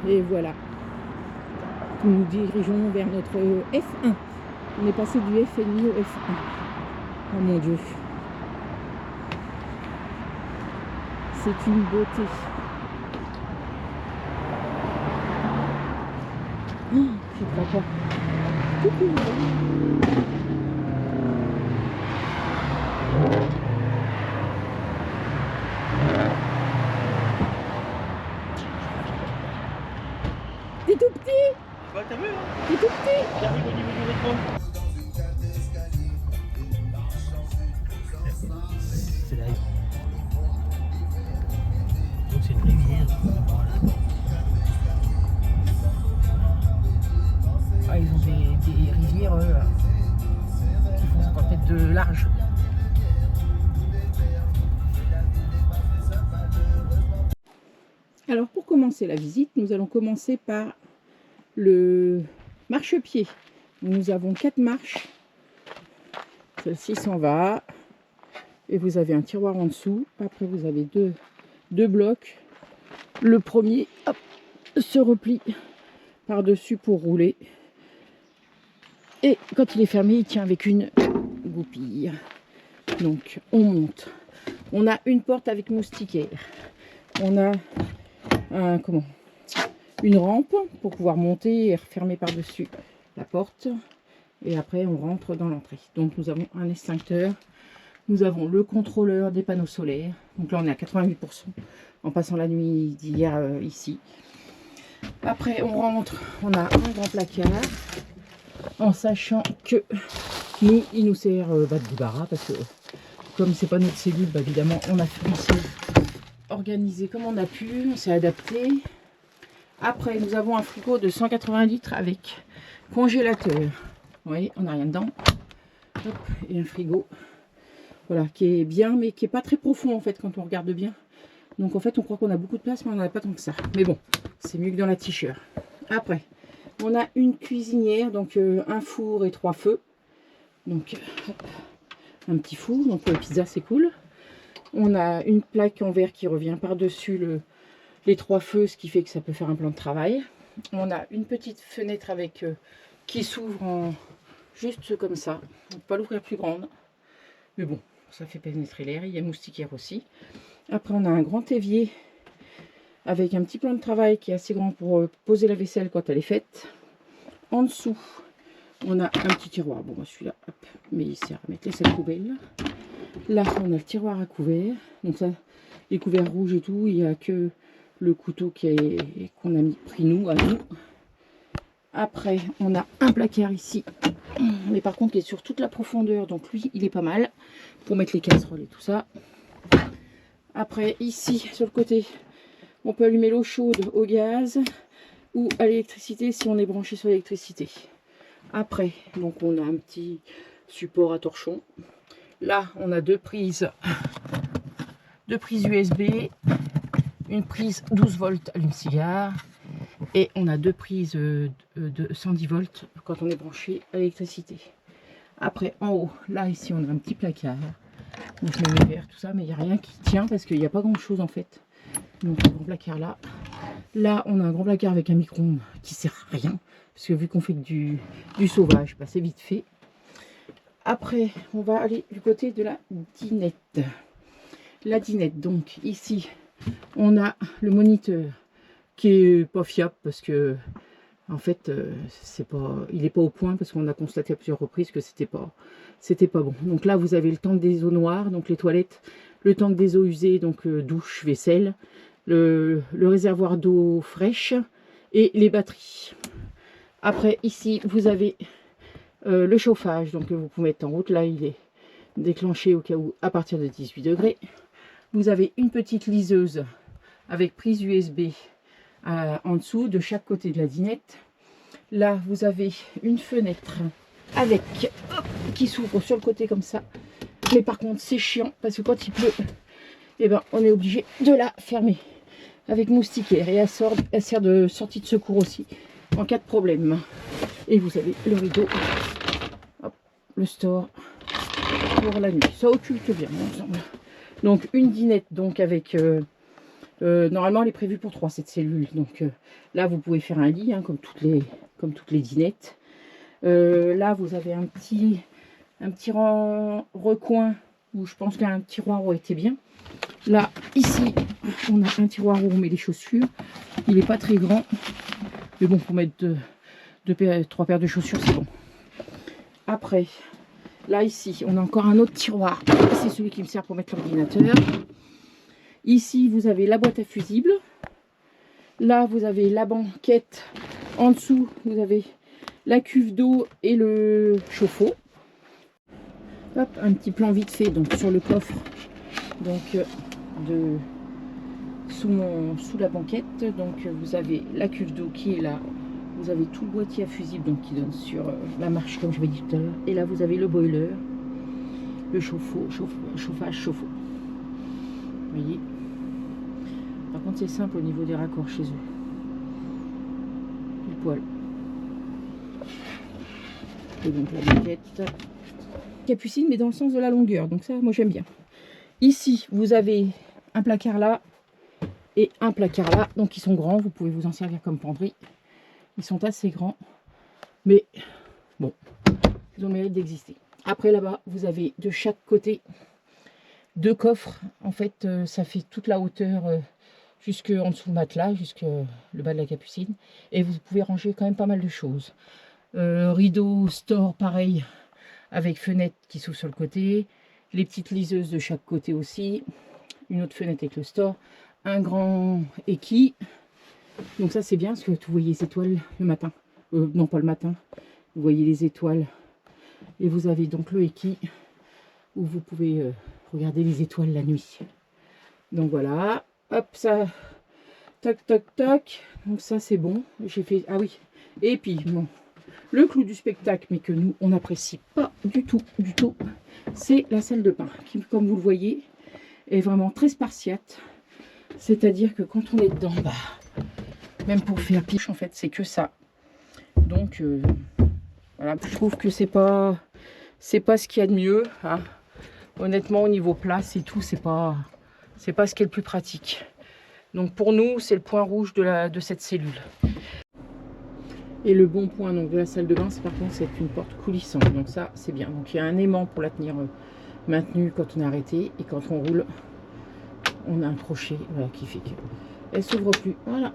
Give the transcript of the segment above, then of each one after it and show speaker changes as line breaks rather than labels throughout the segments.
Et voilà. Nous nous dirigeons vers notre F1. On est passé du FNI au F1. Oh mon Dieu. C'est une beauté. Oh, je crois pas. Coucou. T'es tout petit?
Bah t'as vu hein?
T'es tout petit?
J'arrive au niveau du métro. C'est là. Donc c'est une rivière. Ah, ils ont des rivières qui font 50 mètres de large.
Alors pour commencer la visite, nous allons commencer par le marchepied. Nous avons 4 marches. Celle-ci s'en va. Et vous avez un tiroir en dessous. Après vous avez deux blocs. Le premier hop, se replie par-dessus pour rouler. Et quand il est fermé, il tient avec une goupille. Donc on monte. On a une porte avec moustiquaire. On a une rampe pour pouvoir monter et refermer par-dessus la porte. Et après on rentre dans l'entrée. Donc nous avons un extincteur. Nous avons le contrôleur des panneaux solaires. Donc là on est à 88% en passant la nuit d'hier ici. Après on rentre, on a un grand placard. En sachant que nous, il nous sert de débarras parce que comme c'est pas notre cellule, bah, évidemment on s'est organisé comme on a pu, on s'est adapté. Après nous avons un frigo de 180 litres avec congélateur. Vous voyez, on n'a rien dedans. Hop, et un frigo, voilà, qui est bien mais qui est pas très profond en fait quand on regarde bien. Donc en fait on croit qu'on a beaucoup de place mais on n'en a pas tant que ça. Mais bon, c'est mieux que dans la t-shirt. Après on a une cuisinière, donc un four et 3 feux. Donc hop, un petit four, donc pour les pizzas c'est cool. On a une plaque en verre qui revient par-dessus les 3 feux, ce qui fait que ça peut faire un plan de travail. On a une petite fenêtre avec qui s'ouvre en juste comme ça. On ne peut pas l'ouvrir plus grande. Mais bon, ça fait pénétrer l'air. Il y a moustiquaire aussi. Après on a un grand évier avec un petit plan de travail qui est assez grand pour poser la vaisselle quand elle est faite. En dessous, on a un petit tiroir. Bon, celui-là, mais il sert à mettre les sacs poubelles. Là, on a le tiroir à couverts. Donc ça, les couverts rouges et tout, il n'y a que le couteau qu'on a pris nous, à nous. Après, on a un placard ici. Mais par contre, qui est sur toute la profondeur. Donc lui, il est pas mal pour mettre les casseroles et tout ça. Après, ici, sur le côté, on peut allumer l'eau chaude au gaz ou à l'électricité si on est branché sur l'électricité. Après, donc on a un petit support à torchon. Là, on a deux prises USB, une prise 12 volts allume-cigare et on a deux prises de 110 volts quand on est branché à l'électricité. Après, en haut, là, ici, on a un petit placard. Donc, je mets mes verres, tout ça, mais il n'y a rien qui tient parce qu'il n'y a pas grand-chose en fait. Donc un grand placard là. Là on a un grand placard avec un micro-ondes qui sert à rien. Parce que vu qu'on fait que du sauvage, bah, c'est vite fait. Après on va aller du côté de la dinette. La dinette, donc ici on a le moniteur qui est pas fiable parce que en fait il n'est pas au point parce qu'on a constaté à plusieurs reprises que c'était pas bon. Donc là vous avez le tank des eaux noires, donc les toilettes, le tank des eaux usées, donc douche, vaisselle, le réservoir d'eau fraîche et les batteries. Après ici vous avez le chauffage, donc vous pouvez mettre en route. Là il est déclenché au cas où à partir de 18 degrés. Vous avez une petite liseuse avec prise USB en dessous de chaque côté de la dinette. Là vous avez une fenêtre avec qui s'ouvre sur le côté comme ça, mais par contre c'est chiant parce que quand il pleut, et ben on est obligé de la fermer avec moustiquaire et elle sert de sortie de secours aussi en cas de problème. Et vous avez le rideau, hop, le store pour la nuit. Ça occulte bien ensemble. Donc une dinette donc avec Normalement, elle est prévue pour 3 cette cellule. Donc là, vous pouvez faire un lit, hein, comme toutes les dinettes. Là, vous avez un petit recoin où je pense qu'un tiroir aurait été bien. Là, ici, on a un tiroir où on met les chaussures. Il n'est pas très grand. Mais bon, pour mettre 3 paires de chaussures, c'est bon. Après, là, ici, on a encore un autre tiroir. C'est celui qui me sert pour mettre l'ordinateur. Ici, vous avez la boîte à fusibles. Là, vous avez la banquette. En dessous, vous avez la cuve d'eau et le chauffe-eau. Hop, un petit plan vite fait donc sur le coffre. Donc, sous la banquette. Donc, vous avez la cuve d'eau qui est là. Vous avez tout le boîtier à fusibles donc qui donne sur la marche comme je l'ai dit tout à l'heure. Et là, vous avez le boiler, le chauffe-eau, chauffage, chauffe-eau. Vous voyez. Par contre, c'est simple au niveau des raccords chez eux. Du poil. Et donc la banquette. Capucine, mais dans le sens de la longueur. Donc ça, moi j'aime bien. Ici, vous avez un placard là et un placard là. Donc ils sont grands, vous pouvez vous en servir comme penderie. Ils sont assez grands. Mais bon, ils ont le mérite d'exister. Après là-bas, vous avez de chaque côté 2 coffres. En fait, ça fait toute la hauteur jusque en dessous le matelas, jusque le bas de la capucine. Et vous pouvez ranger quand même pas mal de choses. Rideau, store, pareil, avec fenêtre qui s'ouvre sur le côté. Les petites liseuses de chaque côté aussi. Une autre fenêtre avec le store. Un grand équille. Donc ça c'est bien parce que vous voyez les étoiles le matin. Non pas le matin. Vous voyez les étoiles. Et vous avez donc le équille où vous pouvez regarder les étoiles la nuit. Donc voilà. Hop ça. Toc toc toc. Donc ça c'est bon. J'ai fait. Ah oui. Et puis bon. Le clou du spectacle, mais que nous on n'apprécie pas du tout, c'est la salle de bain, qui comme vous le voyez, est vraiment très spartiate. C'est-à-dire que quand on est dedans, bah, même pour faire piche, en fait, c'est que ça. Donc, voilà, je trouve que c'est pas ce qu'il y a de mieux. Hein. Honnêtement, au niveau place et tout, c'est pas ce qui est le plus pratique. Donc pour nous, c'est le point rouge de cette cellule. Et le bon point donc, de la salle de bain, c'est par contre c'est une porte coulissante. Donc ça, c'est bien. Donc il y a un aimant pour la tenir maintenue quand on est arrêté. Et quand on roule, on a un crochet voilà, qui fait qu'elle ne s'ouvre plus. Voilà.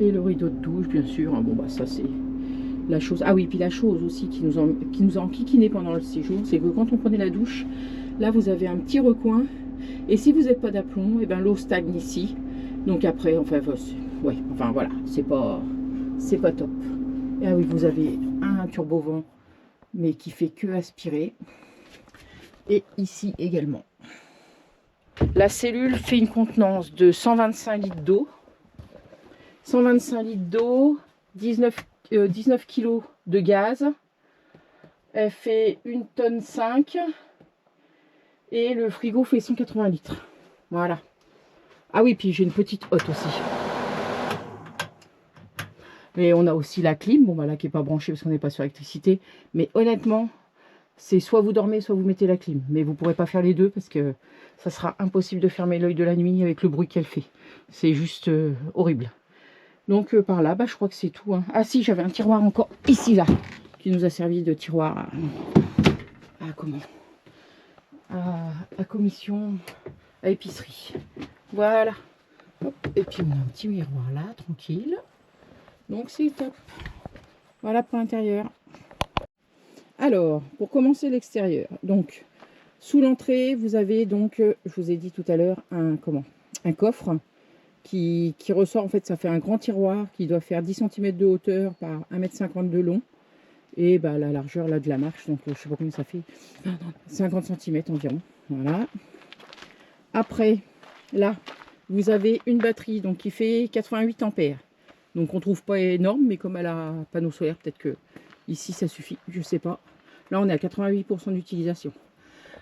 Et le rideau de douche, bien sûr. Bon, bah ça c'est la chose. Ah oui, puis la chose aussi qui nous a enquiquiné pendant le séjour, c'est que quand on prenait la douche, là vous avez un petit recoin. Et si vous n'êtes pas d'aplomb, et ben l'eau stagne ici. Donc après, enfin... ouais, enfin voilà, c'est pas top. Et ah oui, vous avez un turbo-vent, mais qui fait que aspirer. Et ici également. La cellule fait une contenance de 125 litres d'eau. 125 litres d'eau, 19 kg de gaz. Elle fait 1,5 tonne. Et le frigo fait 180 litres. Voilà. Ah oui, puis j'ai une petite hotte aussi. Et on a aussi la clim, bon bah là qui n'est pas branchée parce qu'on n'est pas sur l'électricité. Mais honnêtement, c'est soit vous dormez, soit vous mettez la clim. Mais vous ne pourrez pas faire les deux parce que ça sera impossible de fermer l'œil de la nuit avec le bruit qu'elle fait. C'est juste horrible. Donc par là, bah, je crois que c'est tout. Hein. Ah si, j'avais un tiroir encore ici là, qui nous a servi de tiroir à commission, à épicerie. Voilà. Hop. Et puis on a un petit miroir là, tranquille. Donc c'est top. Voilà pour l'intérieur. Alors, pour commencer l'extérieur. Donc, sous l'entrée, vous avez donc, je vous ai dit tout à l'heure, un coffre qui ressort. En fait, ça fait un grand tiroir qui doit faire 10 cm de hauteur par 1,50 m de long. Et bah, la largeur là de la marche, donc je sais pas combien ça fait, 50 cm environ. Voilà. Après, là, vous avez une batterie donc qui fait 88 ampères. Donc on trouve pas énorme, mais comme elle a un panneau solaire, peut-être que ici ça suffit, je sais pas. Là on est à 88% d'utilisation.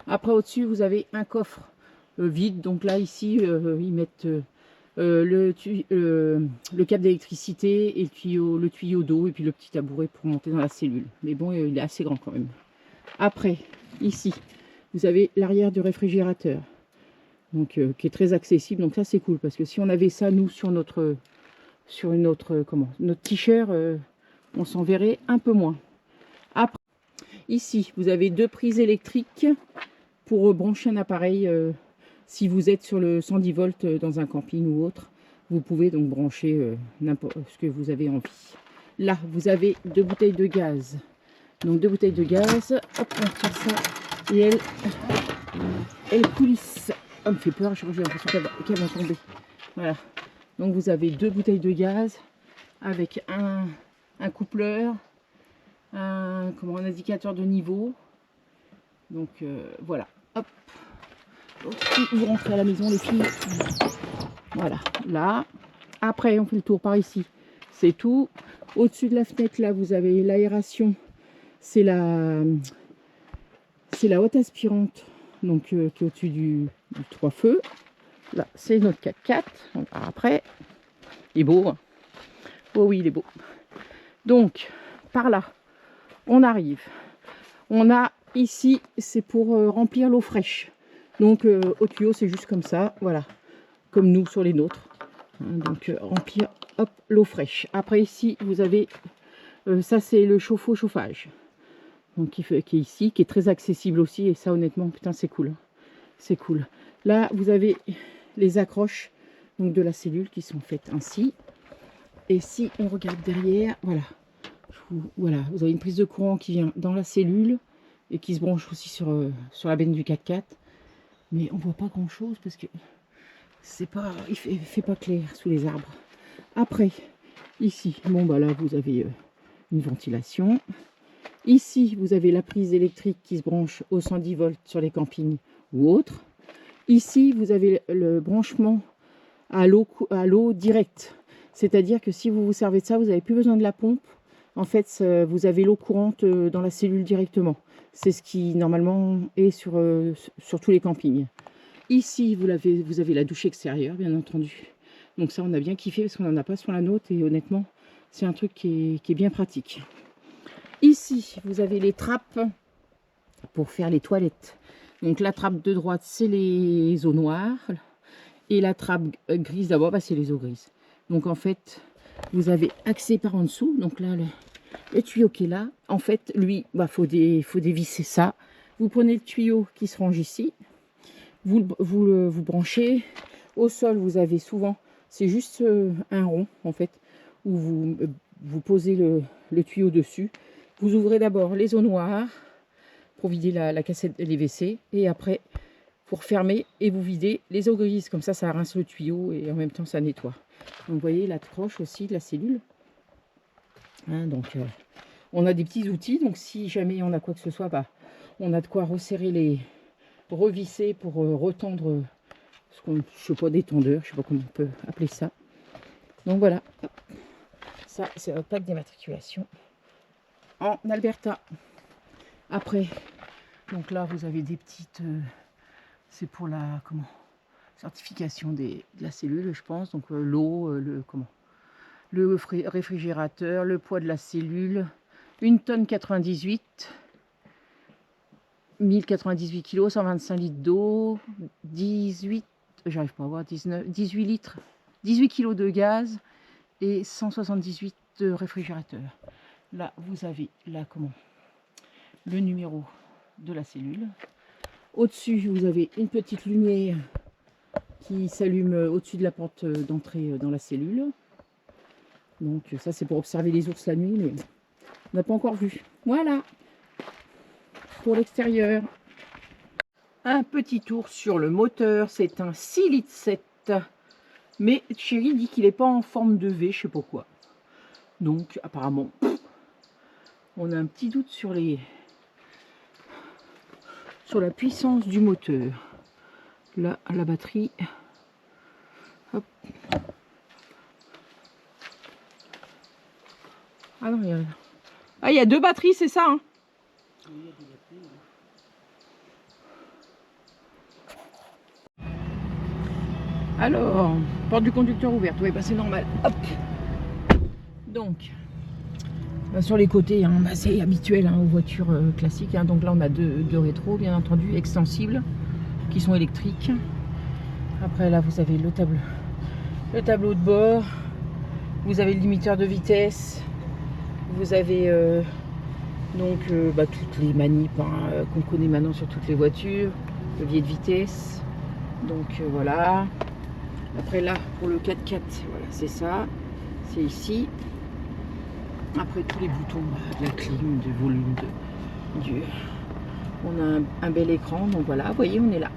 Après au-dessus vous avez un coffre vide, donc là ici ils mettent le câble d'électricité et le tuyau d'eau et puis le petit tabouret pour monter dans la cellule. Mais bon, il est assez grand quand même. Après, ici, vous avez l'arrière du réfrigérateur. donc qui est très accessible. Donc ça c'est cool, parce que si on avait ça nous sur notre notre t-shirt, on s'en verrait un peu moins. Après, ici vous avez 2 prises électriques pour brancher un appareil. Si vous êtes sur le 110 volts dans un camping ou autre, vous pouvez donc brancher n'importe ce que vous avez envie. Là, vous avez 2 bouteilles de gaz. Donc 2 bouteilles de gaz. Hop, on tire ça. Et elle coulisse. Oh, elle me fait peur, j'ai l'impression qu'elle va tomber. Voilà. Donc vous avez 2 bouteilles de gaz avec un coupleur, un indicateur de niveau. Donc voilà. Hop. Vous rentrez à la maison les filles. Voilà, là. Après on fait le tour par ici. C'est tout. Au-dessus de la fenêtre là vous avez l'aération. C'est la haute aspirante. Donc qui est au-dessus du 3 feux. Là c'est notre 4x4. Après, il est beau. Hein. Oh oui il est beau. Donc par là on arrive. On a ici c'est pour remplir l'eau fraîche. Donc au tuyau c'est juste comme ça, voilà, comme nous sur les nôtres. Hein, donc remplir, hop, l'eau fraîche. Après ici vous avez, ça c'est le chauffe-eau chauffage. Donc qui est ici, qui est très accessible aussi. Et ça honnêtement, putain c'est cool. C'est cool. Là vous avez les accroches donc, de la cellule qui sont faites ainsi. Et si on regarde derrière, voilà. Voilà, vous avez une prise de courant qui vient dans la cellule et qui se branche aussi sur la benne du 4x4. Mais on voit pas grand chose parce que c'est pas, il fait pas clair sous les arbres. Après, ici, bon bah là vous avez une ventilation. Ici, vous avez la prise électrique qui se branche au 110 volts sur les campings ou autres. Ici, vous avez le branchement à l'eau directe. C'est-à-dire que si vous vous servez de ça, vous n'avez plus besoin de la pompe. En fait, vous avez l'eau courante dans la cellule directement. C'est ce qui, normalement, est sur tous les campings. Ici, vous avez la douche extérieure, bien entendu. Donc ça, on a bien kiffé parce qu'on n'en a pas sur la nôtre. Et honnêtement, c'est un truc qui est bien pratique. Ici, vous avez les trappes pour faire les toilettes. Donc la trappe de droite, c'est les eaux noires. Et la trappe grise d'abord, bah, c'est les eaux grises. Donc en fait, vous avez accès par en dessous. Donc là, le tuyau qui est là, en fait, lui, bah, faut dévisser ça. Vous prenez le tuyau qui se range ici. Vous branchez. Au sol, vous avez souvent, c'est juste un rond, en fait, où vous posez le tuyau dessus. Vous ouvrez d'abord les eaux noires pour vider la cassette des WC. Et après, pour fermer et vous videz les eaux grises. Comme ça rince le tuyau et en même temps, ça nettoie. Donc, vous voyez l'accroche aussi de la cellule. Hein, donc, on a des petits outils. Donc, si jamais on a quoi que ce soit, bah, on a de quoi resserrer revisser pour retendre je sais pas, des tendeurs. Je sais pas comment on peut appeler ça. Donc, voilà. Ça, c'est notre plaque d'immatriculation en Alberta. Après, donc là, vous avez des petites... c'est pour la certification de la cellule, je pense. Donc l'eau, le réfrigérateur, le poids de la cellule, 1 tonne 98, 1098 kg, 125 litres d'eau, 18, j'arrive pas à voir, 18 litres, 18 kg de gaz et 178 de réfrigérateur. Là, vous avez le numéro de la cellule. Au-dessus, vous avez une petite lumière qui s'allume au-dessus de la porte d'entrée dans la cellule. Donc ça, c'est pour observer les ours la nuit, mais on n'a pas encore vu. Voilà, pour l'extérieur. Un petit tour sur le moteur. C'est un 6,7 litres. Mais Chéri dit qu'il n'est pas en forme de V, je sais pas quoi. Donc apparemment, on a un petit doute sur la puissance du moteur. Là, la batterie. Hop. Ah non, il y a 2 batteries, c'est ça, hein? Alors, porte du conducteur ouverte. Oui, bah c'est normal. Hop. Donc, bah sur les côtés, hein, bah c'est habituel aux voitures classiques. Hein. Donc là, on a deux rétros, bien entendu, extensibles, qui sont électriques. Après là vous avez le tableau de bord, vous avez le limiteur de vitesse, vous avez toutes les manips qu'on connaît maintenant sur toutes les voitures, levier de vitesse, donc voilà. Après là pour le 4x4 voilà c'est ça, c'est ici. Après tous les boutons de la clim, du volume, on a un bel écran, donc voilà, vous voyez on est là.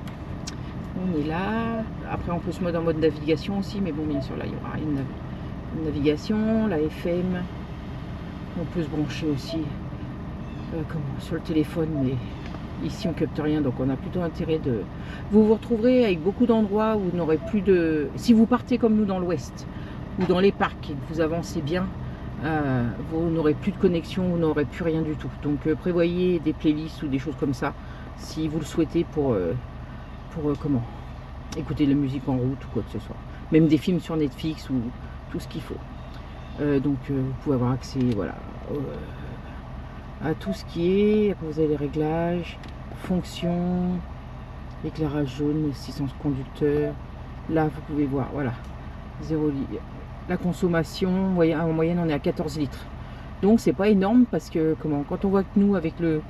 On est là. Après on peut se mettre en mode navigation aussi, mais bon bien sûr là il y aura une navigation, la FM. On peut se brancher aussi sur le téléphone, mais ici on capte rien, donc on a plutôt intérêt de... Vous vous retrouverez avec beaucoup d'endroits où vous n'aurez plus de... Si vous partez comme nous dans l'ouest, ou dans les parcs, et que vous avancez bien, vous n'aurez plus de connexion, vous n'aurez plus rien du tout. Donc prévoyez des playlists ou des choses comme ça, si vous le souhaitez, pour écouter de la musique en route ou quoi que ce soit. Même des films sur Netflix ou tout ce qu'il faut. Donc vous pouvez avoir accès voilà, à tout ce qui est. Après vous avez les réglages, fonctions, éclairage jaune, assistance conducteur. Là vous pouvez voir, voilà, 0 litre. La consommation, en moyenne on est à 14 litres. Donc c'est pas énorme parce que quand on voit que nous avec le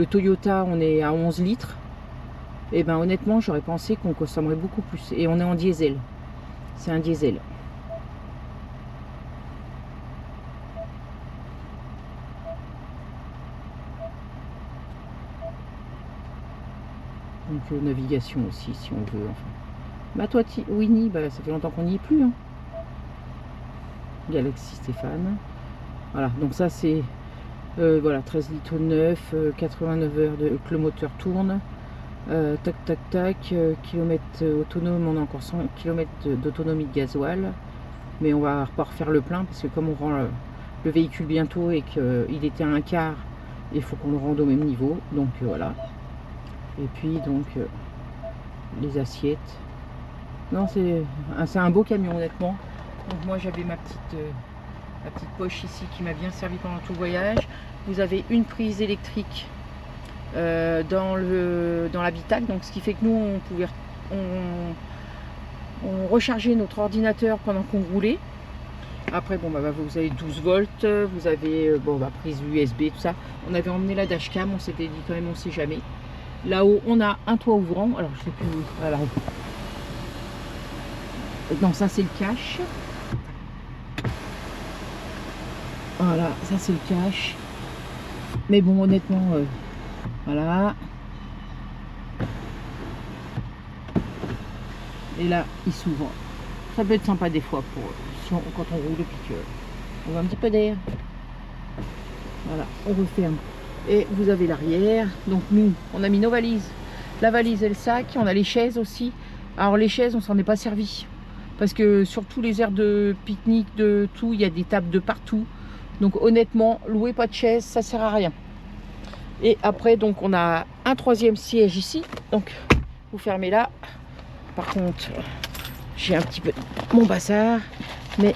Toyota on est à 11 litres, et ben honnêtement j'aurais pensé qu'on consommerait beaucoup plus. Et on est en diesel. C'est un diesel. Donc navigation aussi si on veut. Enfin. Bah toi Winnie, bah, ça fait longtemps qu'on n'y est plus. Hein. Galaxy Stéphane. Voilà, donc ça c'est voilà, 13 litres 9, 89 heures que le moteur tourne. Tac, kilomètres autonome, on a encore 100 km d'autonomie de gasoil. Mais on va pas refaire le plein parce que comme on rend le véhicule bientôt et qu'il était à un quart, il faut qu'on le rende au même niveau. Donc voilà. Et puis donc les assiettes. Non, c'est un beau camion honnêtement. Donc moi j'avais ma petite poche ici qui m'a bien servi pendant tout le voyage. Vous avez une prise électrique dans l'habitacle, donc ce qui fait que nous on rechargeait notre ordinateur pendant qu'on roulait. Après bon vous avez 12 volts, vous avez prise USB, tout ça. On avait emmené la dashcam, on s'était dit quand même on sait jamais. Là-haut on a un toit ouvrant, alors je sais plus où. Voilà. Non, ça c'est le cache. Voilà, ça c'est le cache. Mais bon, honnêtement, voilà. Et là, il s'ouvre. Ça peut être sympa des fois quand on roule et puis on va un petit peu d'air. Voilà, on referme. Et vous avez l'arrière. Donc nous, on a mis nos valises. La valise et le sac. On a les chaises aussi. Alors les chaises, on s'en est pas servi. Parce que sur tous les aires de pique-nique, de tout, il y a des tables de partout. Donc honnêtement, louer pas de chaise, ça sert à rien. Et après, donc on a un troisième siège ici. Donc vous fermez là. Par contre, j'ai un petit peu mon bazar. Mais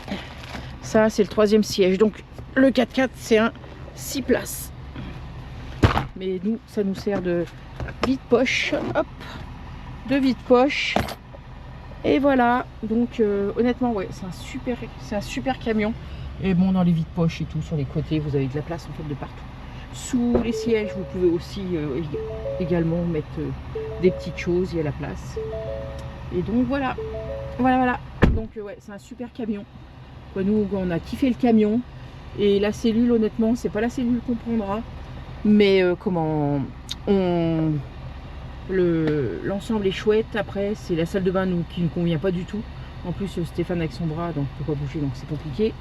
ça, c'est le troisième siège. Donc le 4x4, c'est un 6 places. Mais nous, ça nous sert de vide-poche. Hop, de vide-poche. Et voilà, donc honnêtement, ouais, c'est un super camion. Et bon, dans les vides-poches et tout, sur les côtés, vous avez de la place en fait de partout. Sous les sièges, vous pouvez aussi également mettre des petites choses, il y a la place. Et donc voilà, Donc ouais, c'est un super camion. Quoi, nous, on a kiffé le camion. Et la cellule, honnêtement, c'est pas la cellule qu'on prendra. Mais l'ensemble est chouette. Après c'est la salle de bain qui ne convient pas du tout. En plus Stéphane avec son bras donc peut pas bouger, donc c'est compliqué.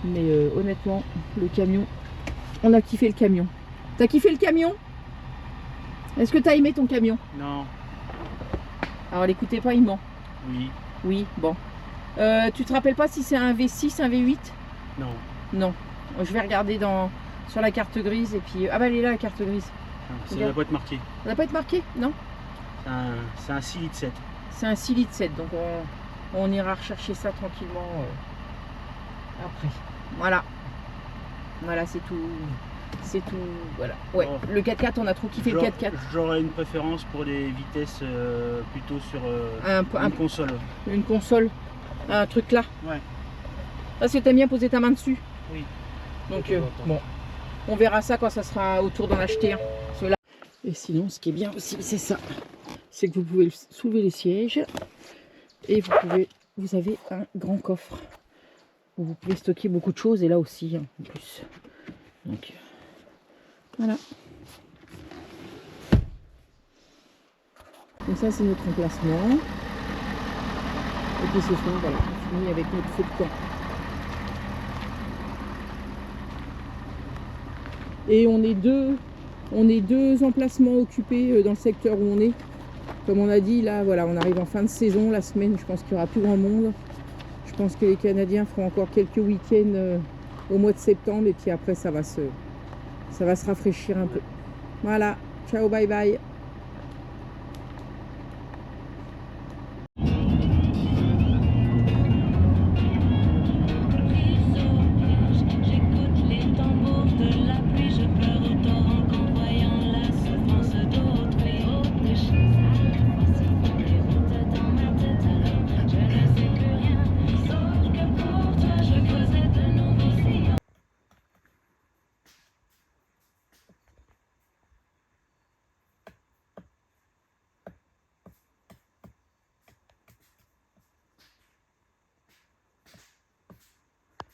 Mais honnêtement le camion, on a kiffé le camion. T'as kiffé le camion? Est-ce que t'as aimé ton camion?
Non.
Alors l'écoutez pas, il ment. Oui, bon. Tu te rappelles pas si c'est un V6, un V8? Non. Je vais regarder sur la carte grise et puis... Ah bah elle est là la carte grise.
Ça ne va pas être marqué.
Ça n'a pas été marqué? Non.
C'est un 6 litres 7.
C'est un 6 litres 7, donc on ira rechercher ça tranquillement après. Voilà, c'est tout. C'est tout, voilà. Ouais,
Oh.
le 4x4, on a trop kiffé le 4x4.
J'aurais une préférence pour les vitesses plutôt sur
Un-
une console.
Une console, un truc là.
Ouais.
Parce que t'aimes bien poser ta main dessus.
Oui.
Donc
De temps en temps.
bon, on verra ça quand ça sera autour d'en acheter un. Ceux-là. Et sinon, ce qui est bien aussi, c'est ça. C'est que vous pouvez soulever les sièges et vous avez un grand coffre où vous pouvez stocker beaucoup de choses et là aussi hein, en plus. Donc voilà. Donc ça c'est notre emplacement. Et puis ce soir, voilà, on finit avec notre feu de camp. Et on est deux emplacements occupés dans le secteur où on est. Comme on a dit, là, voilà, on arrive en fin de saison. La semaine, je pense qu'il n'y aura plus grand monde. Je pense que les Canadiens feront encore quelques week-ends au mois de septembre. Et puis après, ça va se rafraîchir un peu. Voilà. Ciao, bye bye.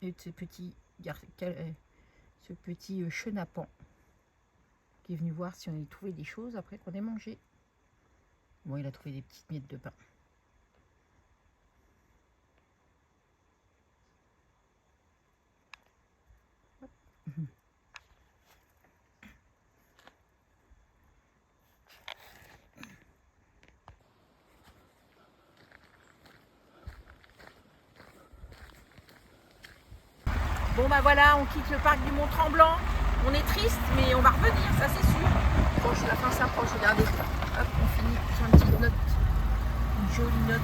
Et ce petit chenapan qui est venu voir si on avait trouvé des choses après qu'on ait mangé. Bon, il a trouvé des petites miettes de pain. Bon bah voilà, on quitte le parc du Mont-Tremblant. On est triste, mais on va revenir, ça c'est sûr. Proche, la fin s'approche, regardez. Hop, on finit sur une petite note. Une jolie note.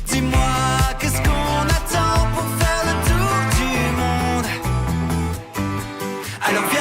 Dis-moi, qu'est-ce qu'on attend pour faire le tour du monde? Alors viens